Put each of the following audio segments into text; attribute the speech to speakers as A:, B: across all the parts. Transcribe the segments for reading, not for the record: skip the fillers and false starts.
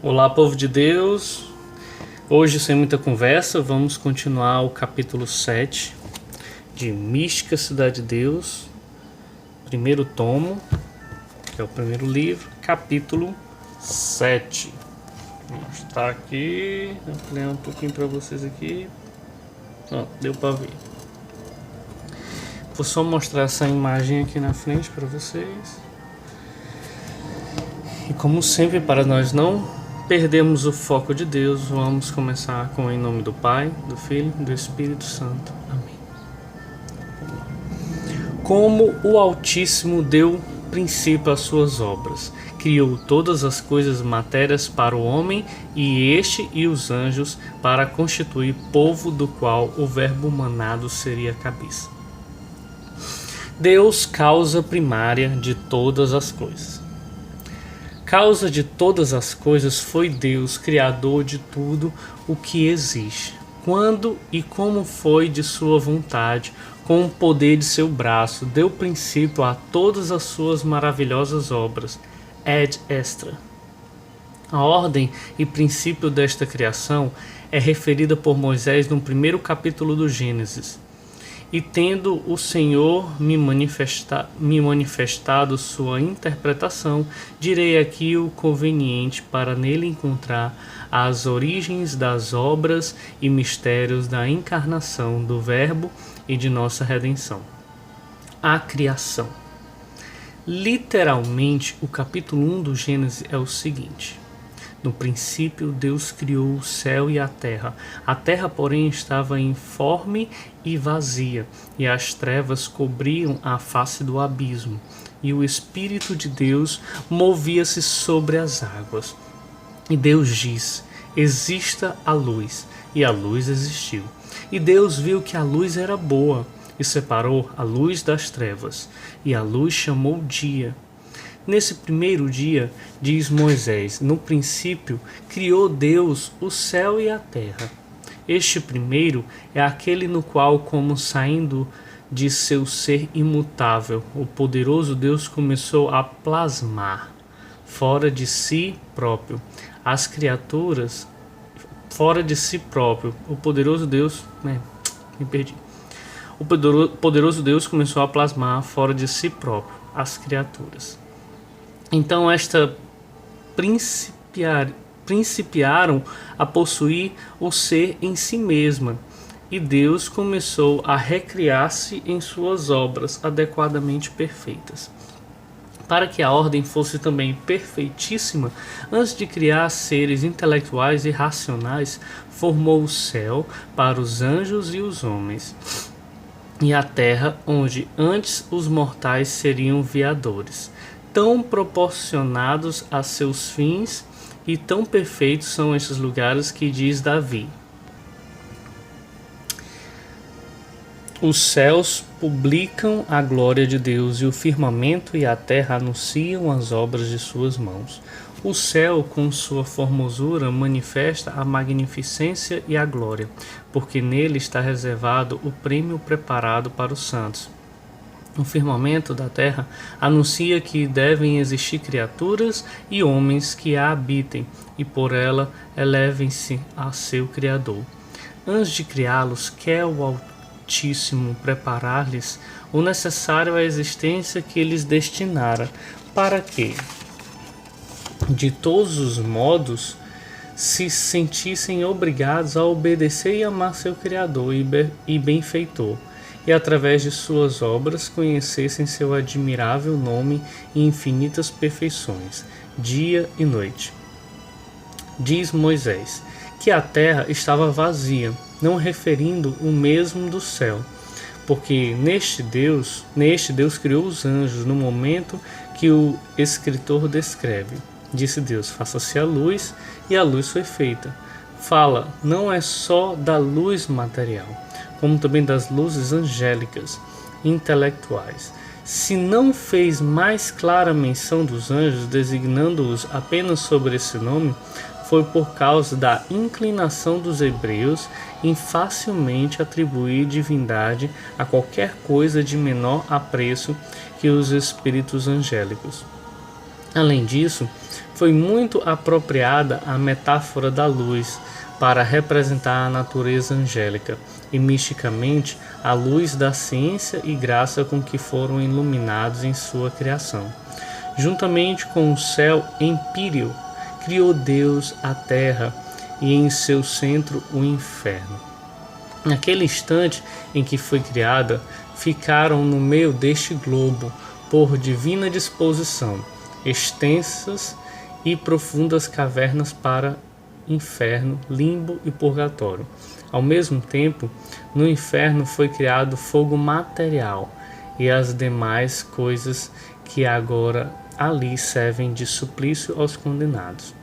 A: Olá, povo de Deus. Hoje, sem muita conversa, vamos continuar o capítulo 7 de Mística Cidade de Deus, primeiro tomo, que é o primeiro livro, capítulo 7. Vou mostrar aqui, ampliar um pouquinho para vocês aqui. Pronto, deu para ver. Vou só mostrar essa imagem aqui na frente para vocês. E como sempre, para nós não perdemos o foco de Deus, vamos começar com em nome do Pai, do Filho e do Espírito Santo. Amém. Como o Altíssimo deu princípio às suas obras, criou todas as coisas matérias para o homem e este e os anjos para constituir povo do qual o verbo manado seria a cabeça. Deus, causa primária de todas as coisas. Causa de todas as coisas foi Deus, criador de tudo o que existe. Quando e como foi de sua vontade, com o poder de seu braço, deu princípio a todas as suas maravilhosas obras. Ad extra. A ordem e princípio desta criação é referida por Moisés no primeiro capítulo do Gênesis. E tendo o Senhor me manifestado sua interpretação, direi aqui o conveniente para nele encontrar as origens das obras e mistérios da encarnação do Verbo e de nossa redenção. A criação. Literalmente, o capítulo 1 do Gênesis é o seguinte: no princípio, Deus criou o céu e a terra. A terra, porém, estava informe e vazia, e as trevas cobriam a face do abismo. E o Espírito de Deus movia-se sobre as águas. E Deus disse: exista a luz. E a luz existiu. E Deus viu que a luz era boa, e separou a luz das trevas. E a luz chamou dia. Nesse primeiro dia, diz Moisés, no princípio criou Deus o céu e a terra. Este primeiro é aquele no qual, como saindo de seu ser imutável, o poderoso Deus começou a plasmar, fora de si próprio, as criaturas, fora de si próprio, o poderoso Deus, me perdi. O poderoso Deus começou a plasmar fora de si próprio as criaturas. Então esta principiaram a possuir o ser em si mesma, e Deus começou a recriar-se em suas obras adequadamente perfeitas. Para que a ordem fosse também perfeitíssima, antes de criar seres intelectuais e racionais, formou o céu para os anjos e os homens, e a terra, onde antes os mortais seriam veadores. Tão proporcionados a seus fins e tão perfeitos são esses lugares que diz Davi: os céus publicam a glória de Deus e o firmamento e a terra anunciam as obras de suas mãos. O céu, com sua formosura, manifesta a magnificência e a glória, porque nele está reservado o prêmio preparado para os santos. O firmamento da terra anuncia que devem existir criaturas e homens que a habitem, e por ela elevem-se a seu Criador. Antes de criá-los, quer o Altíssimo preparar-lhes o necessário à existência que lhes destinara, para que, de todos os modos, se sentissem obrigados a obedecer e amar seu Criador e benfeitor, e através de suas obras conhecessem seu admirável nome e infinitas perfeições, dia e noite. Diz Moisés que a terra estava vazia, não referindo o mesmo do céu, porque neste Deus criou os anjos no momento que o escritor descreve. Disse Deus: faça-se a luz, e a luz foi feita. Fala não é só da luz material, como também das luzes angélicas, intelectuais. Se não fez mais clara menção dos anjos, designando-os apenas sobre esse nome, foi por causa da inclinação dos hebreus em facilmente atribuir divindade a qualquer coisa de menor apreço que os espíritos angélicos. Além disso, foi muito apropriada a metáfora da luz para representar a natureza angélica e misticamente a luz da ciência e graça com que foram iluminados em sua criação. Juntamente com o céu empíreo, criou Deus a terra e em seu centro o inferno. Naquele instante em que foi criada, ficaram no meio deste globo, por divina disposição, extensas e profundas cavernas para inferno, limbo e purgatório. Ao mesmo tempo, no inferno foi criado fogo material e as demais coisas que agora ali servem de suplício aos condenados.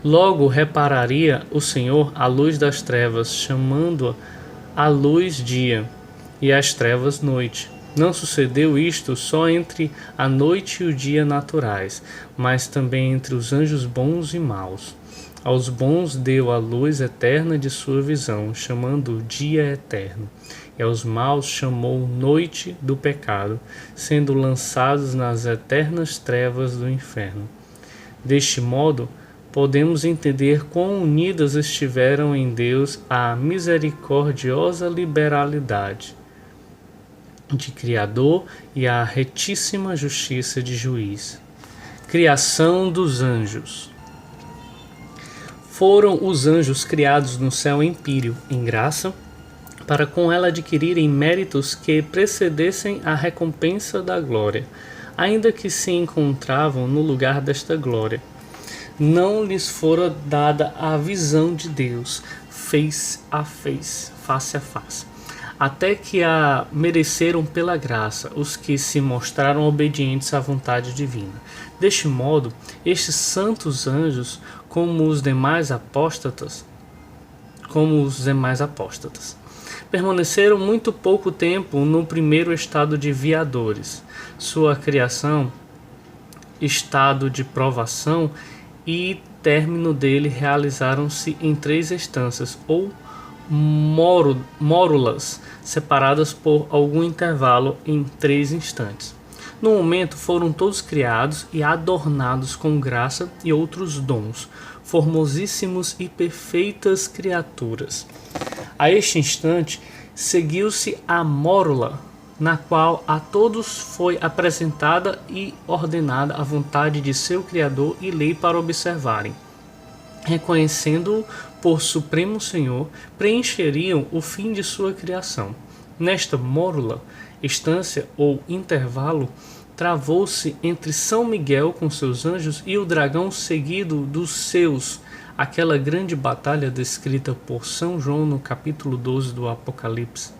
A: Logo repararia o Senhor a luz das trevas, chamando-a a luz dia e as trevas noite. Não sucedeu isto só entre a noite e o dia naturais, mas também entre os anjos bons e maus. Aos bons deu a luz eterna de sua visão, chamando-o dia eterno, e aos maus chamou noite do pecado, sendo lançados nas eternas trevas do inferno. Deste modo, podemos entender quão unidas estiveram em Deus a misericordiosa liberalidade de Criador e a retíssima justiça de Juiz. Criação dos anjos. Foram os anjos criados no céu empíreo, em graça, para com ela adquirirem méritos que precedessem a recompensa da glória, ainda que se encontravam no lugar desta glória. Não lhes fora dada a visão de Deus, face a face, até que a mereceram pela graça, os que se mostraram obedientes à vontade divina. Deste modo, estes santos anjos, como os demais apóstatas, permaneceram muito pouco tempo no primeiro estado de viadores. Sua criação, estado de provação e término dele realizaram-se em 3 instâncias, ou mórulas, separadas por algum intervalo em 3 instantes. No momento foram todos criados e adornados com graça e outros dons, formosíssimos e perfeitas criaturas. A este instante seguiu-se a mórula, na qual a todos foi apresentada e ordenada a vontade de seu Criador e lei para observarem. Reconhecendo-o por Supremo Senhor, preencheriam o fim de sua criação. Nesta mórula, instância ou intervalo, travou-se entre São Miguel com seus anjos e o dragão seguido dos seus, aquela grande batalha descrita por São João no capítulo 12 do Apocalipse.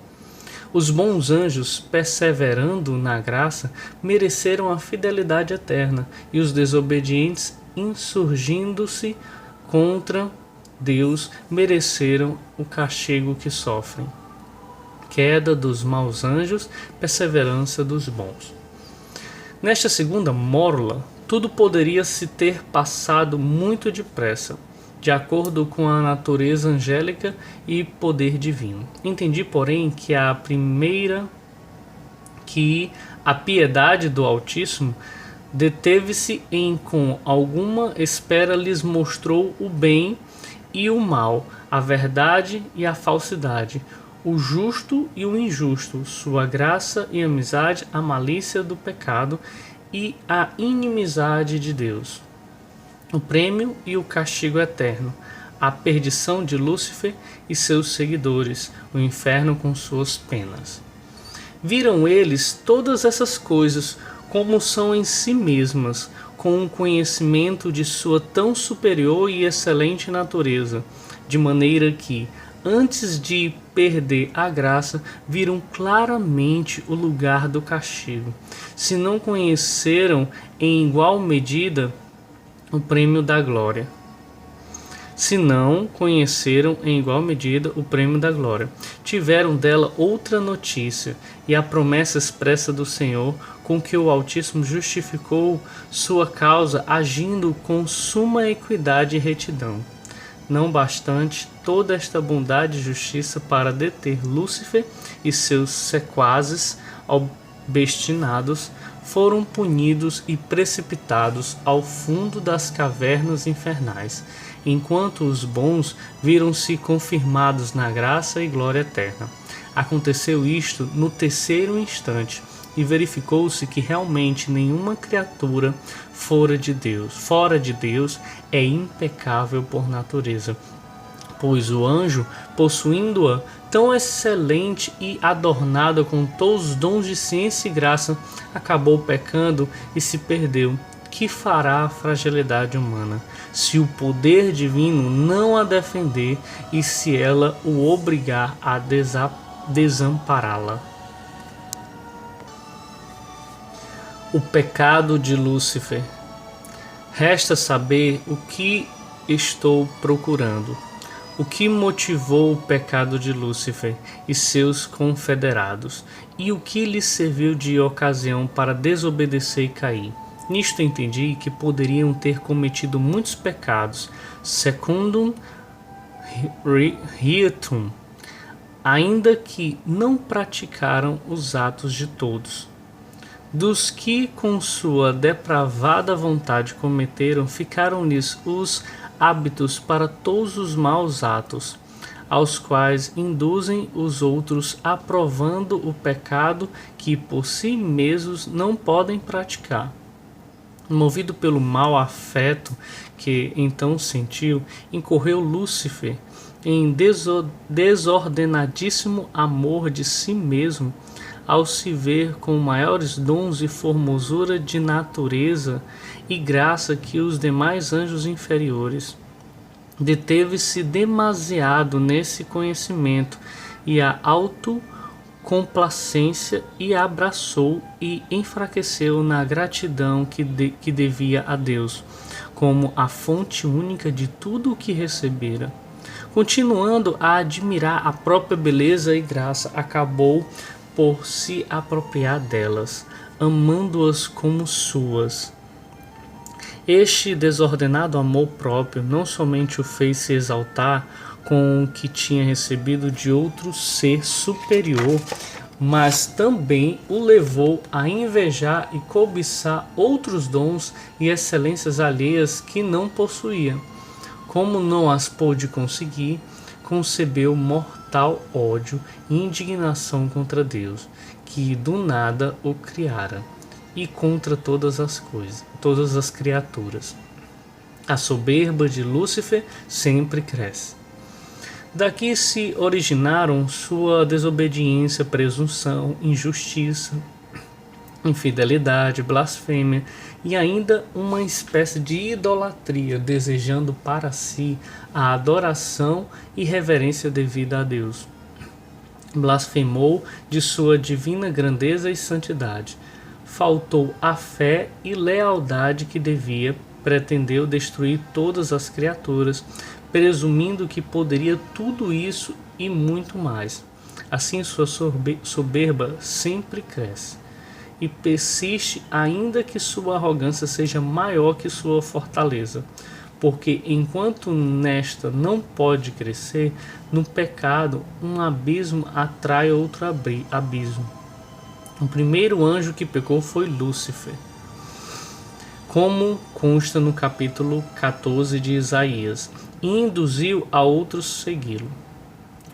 A: Os bons anjos, perseverando na graça, mereceram a fidelidade eterna, e os desobedientes, insurgindo-se contra Deus, mereceram o castigo que sofrem. Queda dos maus anjos, perseverança dos bons. Nesta segunda mórula, tudo poderia se ter passado muito depressa, de acordo com a natureza angélica e poder divino. Entendi, porém, que a piedade do Altíssimo deteve-se em com alguma espera lhes mostrou o bem e o mal, a verdade e a falsidade, o justo e o injusto, sua graça e amizade, a malícia do pecado e a inimizade de Deus, o prêmio e o castigo eterno, a perdição de Lúcifer e seus seguidores, o inferno com suas penas. Viram eles todas essas coisas como são em si mesmas, com o conhecimento de sua tão superior e excelente natureza, de maneira que, antes de perder a graça, viram claramente o lugar do castigo. Se não conheceram em igual medida o prêmio da glória. Tiveram dela outra notícia, e a promessa expressa do Senhor, com que o Altíssimo justificou sua causa, agindo com suma equidade e retidão. Não bastante toda esta bondade e justiça para deter Lúcifer e seus sequazes obstinados, foram punidos e precipitados ao fundo das cavernas infernais, enquanto os bons viram-se confirmados na graça e glória eterna. Aconteceu isto no terceiro instante, e verificou-se que realmente nenhuma criatura fora de Deus é impecável por natureza, pois o anjo, possuindo-a tão excelente e adornada com todos os dons de ciência e graça, acabou pecando e se perdeu. Que fará a fragilidade humana, se o poder divino não a defender e se ela o obrigar a desampará-la? O pecado de Lúcifer. Resta saber o que estou procurando. O que motivou o pecado de Lúcifer e seus confederados, e o que lhes serviu de ocasião para desobedecer e cair. Nisto entendi que poderiam ter cometido muitos pecados, secundum rietum, ainda que não praticaram os atos de todos. Dos que com sua depravada vontade cometeram, ficaram-lhes os hábitos para todos os maus atos, aos quais induzem os outros, aprovando o pecado que por si mesmos não podem praticar. Movido pelo mau afeto que então sentiu, incorreu Lúcifer em desordenadíssimo amor de si mesmo, ao se ver com maiores dons e formosura de natureza e graça que os demais anjos inferiores. Deteve-se demasiado nesse conhecimento e a autocomplacência e abraçou e enfraqueceu na gratidão que devia a Deus, como a fonte única de tudo o que recebera. Continuando a admirar a própria beleza e graça, acabou por se apropriar delas, amando-as como suas. Este desordenado amor próprio não somente o fez se exaltar com o que tinha recebido de outro ser superior, mas também o levou a invejar e cobiçar outros dons e excelências alheias que não possuía. Como não as pôde conseguir, concebeu mortal ódio e indignação contra Deus, que do nada o criara, e contra todas as coisas, todas as criaturas. A soberba de Lúcifer sempre cresce. Daqui se originaram sua desobediência, presunção, injustiça, infidelidade, blasfêmia e ainda uma espécie de idolatria, desejando para si a adoração e reverência devida a Deus. Blasfemou de sua divina grandeza e santidade. Faltou a fé e lealdade que devia, pretendeu destruir todas as criaturas, presumindo que poderia tudo isso e muito mais. Assim sua soberba sempre cresce e persiste, ainda que sua arrogância seja maior que sua fortaleza, porque enquanto nesta não pode crescer, no pecado um abismo atrai outro abismo. O primeiro anjo que pecou foi Lúcifer, como consta no capítulo 14 de Isaías, e induziu a outros segui-lo.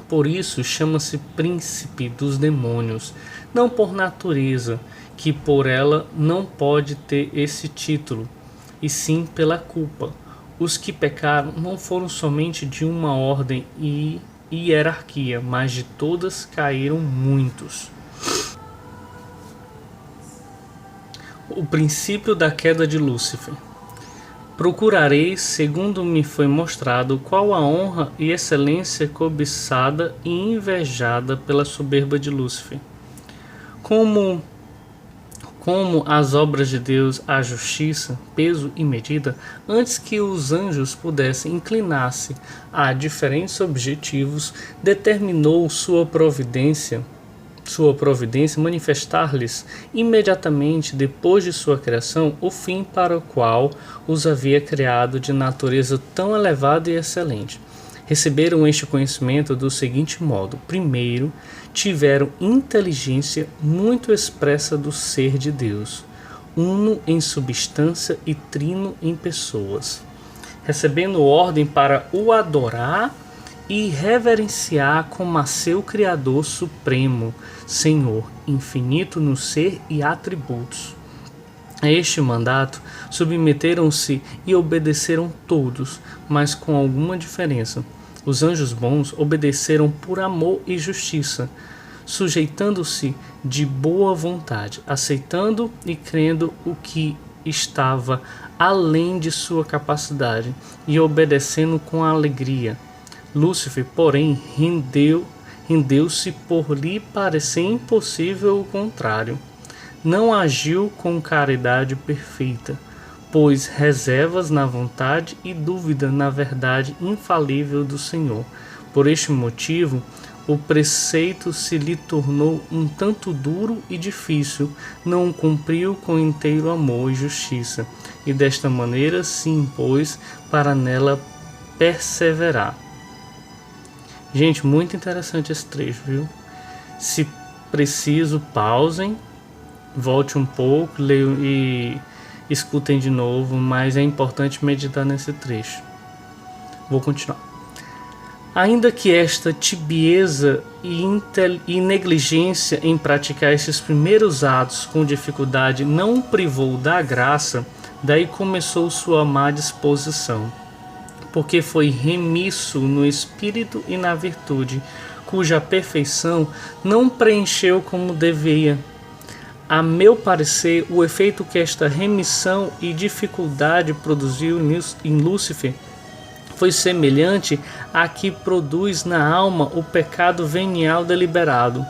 A: Por isso chama-se príncipe dos demônios, não por natureza, que por ela não pode ter esse título, e sim pela culpa. Os que pecaram não foram somente de uma ordem e hierarquia, mas de todas caíram muitos. O princípio da queda de Lúcifer. Procurarei, segundo me foi mostrado, qual a honra e excelência cobiçada e invejada pela soberba de Lúcifer. Como as obras de Deus, a justiça, peso e medida, antes que os anjos pudessem inclinar-se a diferentes objetivos, determinou sua providência manifestar-lhes imediatamente depois de sua criação o fim para o qual os havia criado de natureza tão elevada e excelente. Receberam este conhecimento do seguinte modo: primeiro, tiveram inteligência muito expressa do ser de Deus, uno em substância e trino em pessoas, recebendo ordem para o adorar e reverenciar como a seu Criador supremo, Senhor, infinito no ser e atributos. A este mandato submeteram-se e obedeceram todos, mas com alguma diferença. Os anjos bons obedeceram por amor e justiça, sujeitando-se de boa vontade, aceitando e crendo o que estava além de sua capacidade e obedecendo com alegria. Lúcifer, porém, rendeu-se por lhe parecer impossível o contrário. Não agiu com caridade perfeita, pois reservas na vontade e dúvida na verdade infalível do Senhor. Por este motivo, o preceito se lhe tornou um tanto duro e difícil, não o cumpriu com inteiro amor e justiça, e desta maneira se impôs para nela perseverar. Gente, muito interessante esse trecho, viu? Se preciso, pausem, volte um pouco, leiam e escutem de novo, mas é importante meditar nesse trecho. Vou continuar. Ainda que esta tibieza e negligência em praticar esses primeiros atos com dificuldade não o privou da graça, daí começou sua má disposição, porque foi remisso no espírito e na virtude, cuja perfeição não preencheu como devia. A meu parecer, o efeito que esta remissão e dificuldade produziu em Lúcifer foi semelhante a que produz na alma o pecado venial deliberado.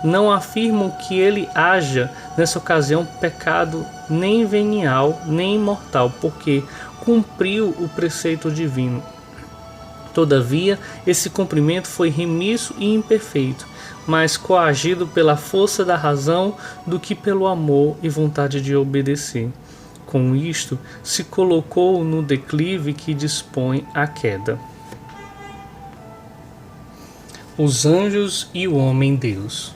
A: Não afirmo que ele haja, nessa ocasião, pecado nem venial, nem imortal, porque cumpriu o preceito divino. Todavia, esse cumprimento foi remisso e imperfeito, mais coagido pela força da razão do que pelo amor e vontade de obedecer. Com isto, se colocou no declive que dispõe à queda. Os anjos e o homem-deus.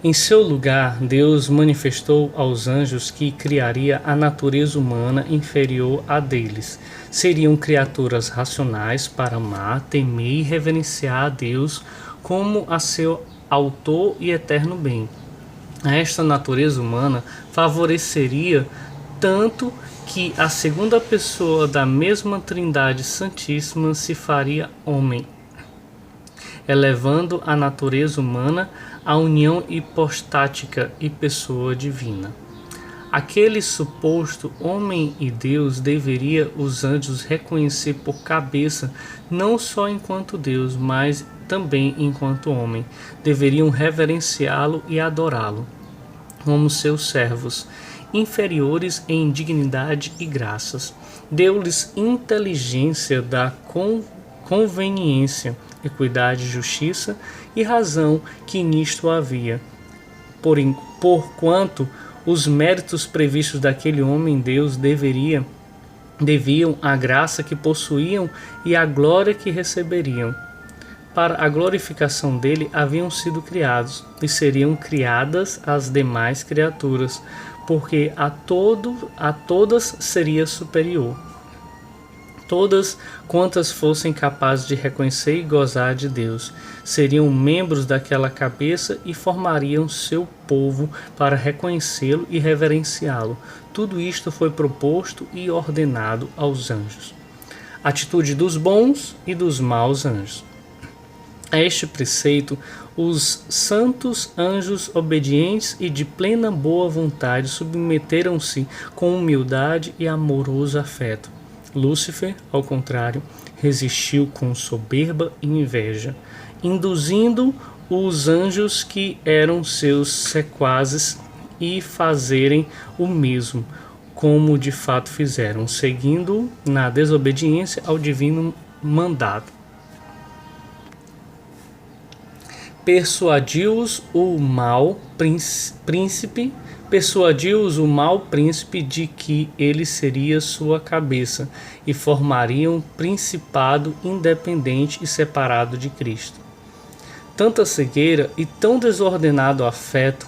A: Em seu lugar, Deus manifestou aos anjos que criaria a natureza humana inferior à deles. Seriam criaturas racionais para amar, temer e reverenciar a Deus como a seu autor e eterno bem. A esta natureza humana favoreceria tanto que a segunda pessoa da mesma Trindade Santíssima se faria homem, elevando a natureza humana à união hipostática e pessoa divina. Aquele suposto homem e Deus deveria os anjos reconhecer por cabeça, não só enquanto Deus, mas também enquanto homem. Deveriam reverenciá-lo e adorá-lo como seus servos, inferiores em dignidade e graças. Deu-lhes inteligência da conveniência, equidade, justiça e razão que nisto havia. Porquanto os méritos previstos daquele homem-deus deviam à graça que possuíam e à glória que receberiam. Para a glorificação dele haviam sido criados, e seriam criadas as demais criaturas, porque a todas seria superior. Todas quantas fossem capazes de reconhecer e gozar de Deus, seriam membros daquela cabeça e formariam seu povo para reconhecê-lo e reverenciá-lo. Tudo isto foi proposto e ordenado aos anjos. Atitude dos bons e dos maus anjos. A este preceito, os santos anjos obedientes e de plena boa vontade submeteram-se com humildade e amoroso afeto. Lúcifer, ao contrário, resistiu com soberba e inveja, induzindo os anjos que eram seus sequazes a fazerem o mesmo, como de fato fizeram, seguindo na desobediência ao divino mandato. Persuadiu-os o mau príncipe de que ele seria sua cabeça e formaria um principado independente e separado de Cristo. Tanta cegueira e tão desordenado afeto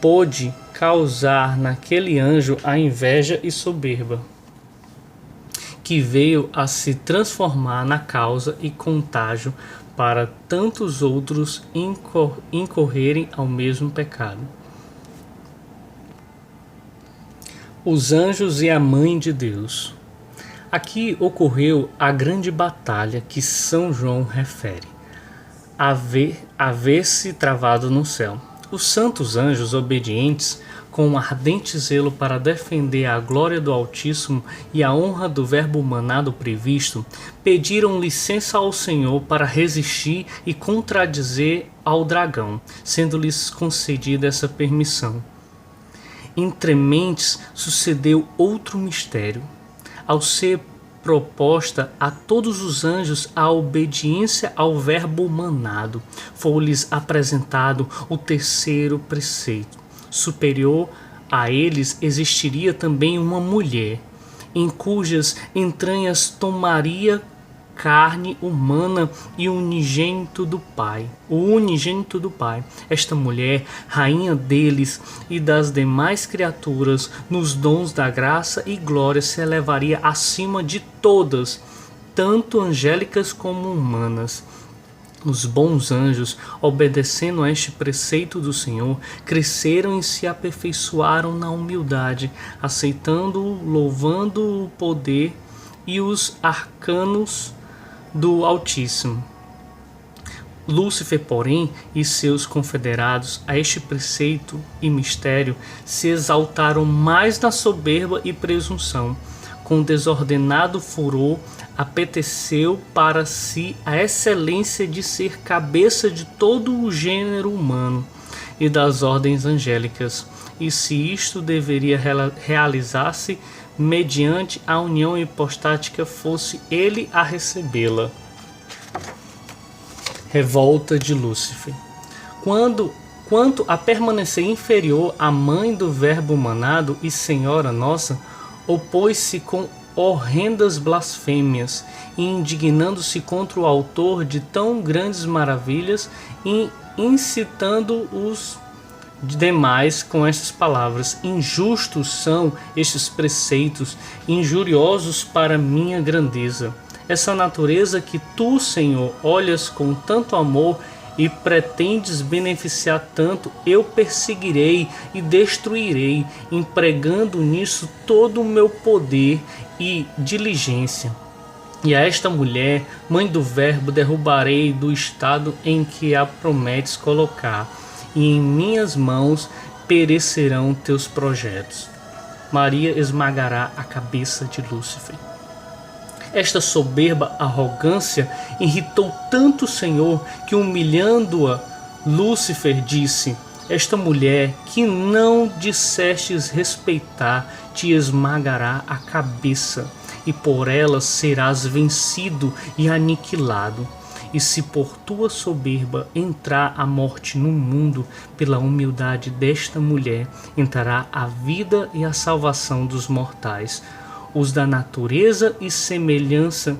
A: pôde causar naquele anjo a inveja e soberba, que veio a se transformar na causa e contágio para tantos outros incorrerem ao mesmo pecado. Os anjos e a Mãe de Deus. Aqui ocorreu a grande batalha que São João refere, haver-se travado no céu. Os santos anjos obedientes, com um ardente zelo para defender a glória do Altíssimo e a honra do Verbo humanado previsto, pediram licença ao Senhor para resistir e contradizer ao dragão, sendo-lhes concedida essa permissão. Entre mentes sucedeu outro mistério. Ao ser proposta a todos os anjos a obediência ao Verbo humanado, foi-lhes apresentado o terceiro preceito. Superior a eles existiria também uma mulher, em cujas entranhas tomaria carne humana e o unigênito do Pai. Esta mulher, rainha deles e das demais criaturas, nos dons da graça e glória se elevaria acima de todas, tanto angélicas como humanas. Os bons anjos, obedecendo a este preceito do Senhor, cresceram e se aperfeiçoaram na humildade, aceitando-o, louvando o poder e os arcanos do Altíssimo. Lúcifer, porém, e seus confederados a este preceito e mistério se exaltaram mais na soberba e presunção. Com desordenado furor, apeteceu para si a excelência de ser cabeça de todo o gênero humano e das ordens angélicas, e se isto deveria realizar-se mediante a união hipostática, fosse ele a recebê-la. Revolta de Lúcifer. Quanto a permanecer inferior à mãe do Verbo humanado e Senhora nossa, opôs-se com horrendas blasfêmias, e indignando-se contra o autor de tão grandes maravilhas, e incitando os demais com estas palavras: injustos são estes preceitos, injuriosos para minha grandeza. Essa natureza que tu, Senhor, olhas com tanto amor e pretendes beneficiar tanto, eu perseguirei e destruirei, empregando nisso todo o meu poder e diligência. E a esta mulher, mãe do Verbo, derrubarei do estado em que a prometes colocar, e em minhas mãos perecerão teus projetos. Maria esmagará a cabeça de Lúcifer. Esta soberba arrogância irritou tanto o Senhor que, humilhando-a, Lúcifer disse: esta mulher que não dissestes respeitar te esmagará a cabeça, e por ela serás vencido e aniquilado. E se por tua soberba entrar a morte no mundo, pela humildade desta mulher entrará a vida e a salvação dos mortais. Os da natureza e semelhança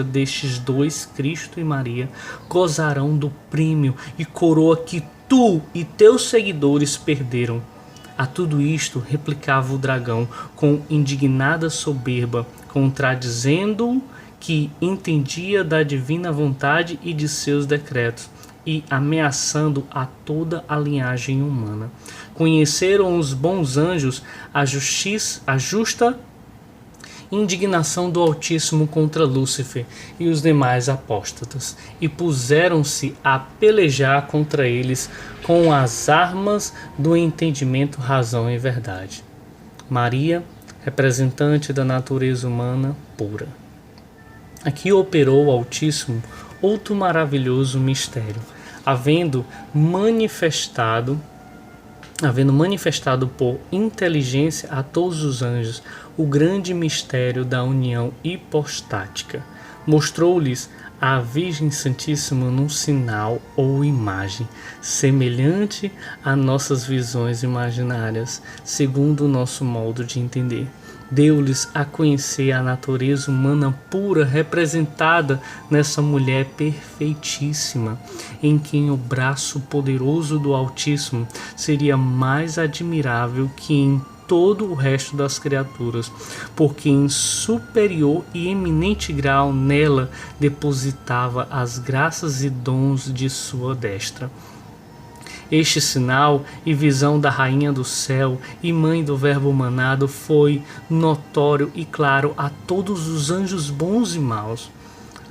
A: destes dois, Cristo e Maria, gozarão do prêmio e coroa que tu e teus seguidores perderam. A tudo isto replicava o dragão com indignada soberba, contradizendo-o que entendia da divina vontade e de seus decretos, e ameaçando a toda a linhagem humana. Conheceram os bons anjos a justa indignação do Altíssimo contra Lúcifer e os demais apóstatas, e puseram-se a pelejar contra eles com as armas do entendimento, razão e verdade. Maria, representante da natureza humana pura. Aqui operou o Altíssimo outro maravilhoso mistério, havendo manifestado por inteligência a todos os anjos o grande mistério da união hipostática. Mostrou-lhes a Virgem Santíssima num sinal ou imagem, semelhante a nossas visões imaginárias, segundo o nosso modo de entender. deu-lhes a conhecer a natureza humana pura representada nessa mulher perfeitíssima, em quem o braço poderoso do Altíssimo seria mais admirável que em todo o resto das criaturas, porque em superior e eminente grau nela depositava as graças e dons de sua destra. Este sinal e visão da Rainha do Céu e Mãe do Verbo manado foi notório e claro a todos os anjos bons e maus.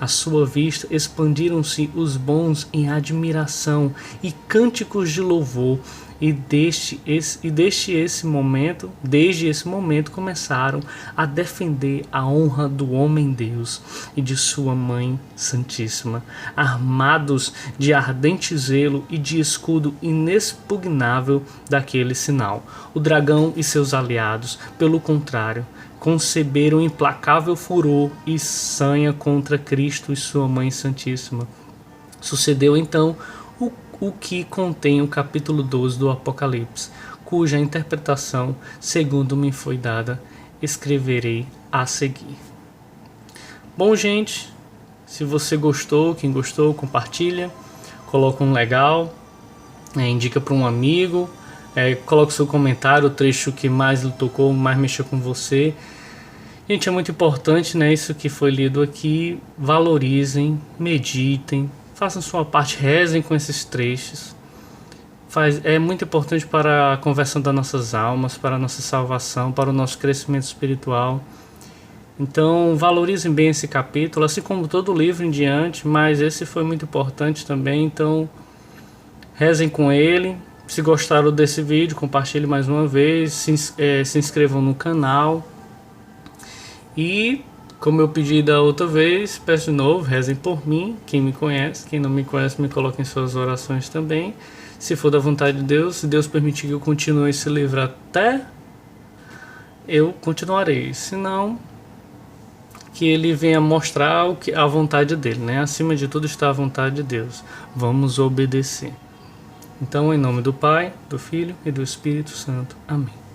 A: À sua vista expandiram-se os bons em admiração e cânticos de louvor, e desde esse momento começaram a defender a honra do homem-deus e de sua Mãe Santíssima, armados de ardente zelo e de escudo inexpugnável daquele sinal. O dragão e seus aliados, pelo contrário, conceberam implacável furor e sanha contra Cristo e sua Mãe Santíssima. Sucedeu então o que contém o capítulo 12 do Apocalipse, cuja interpretação, segundo me foi dada, escreverei a seguir. Bom, gente, se você gostou, quem gostou, compartilha, coloca um legal, indica para um amigo, coloca o seu comentário, o trecho que mais lhe tocou, mais mexeu com você. Gente, é muito importante, né, isso que foi lido aqui. Valorizem, meditem, façam sua parte, rezem com esses trechos. É muito importante para a conversão das nossas almas, para a nossa salvação, para o nosso crescimento espiritual. Então, valorizem bem esse capítulo, assim como todo o livro em diante, mas esse foi muito importante também. Então, rezem com ele. Se gostaram desse vídeo, compartilhem mais uma vez, se inscrevam no canal. E, como eu pedi da outra vez, peço de novo, rezem por mim, quem me conhece. Quem não me conhece, me coloque em suas orações também. Se for da vontade de Deus, se Deus permitir que eu continue esse livro até, eu continuarei. Se não, que ele venha mostrar a vontade dele, né? Acima de tudo está a vontade de Deus. Vamos obedecer. Então, em nome do Pai, do Filho e do Espírito Santo. Amém.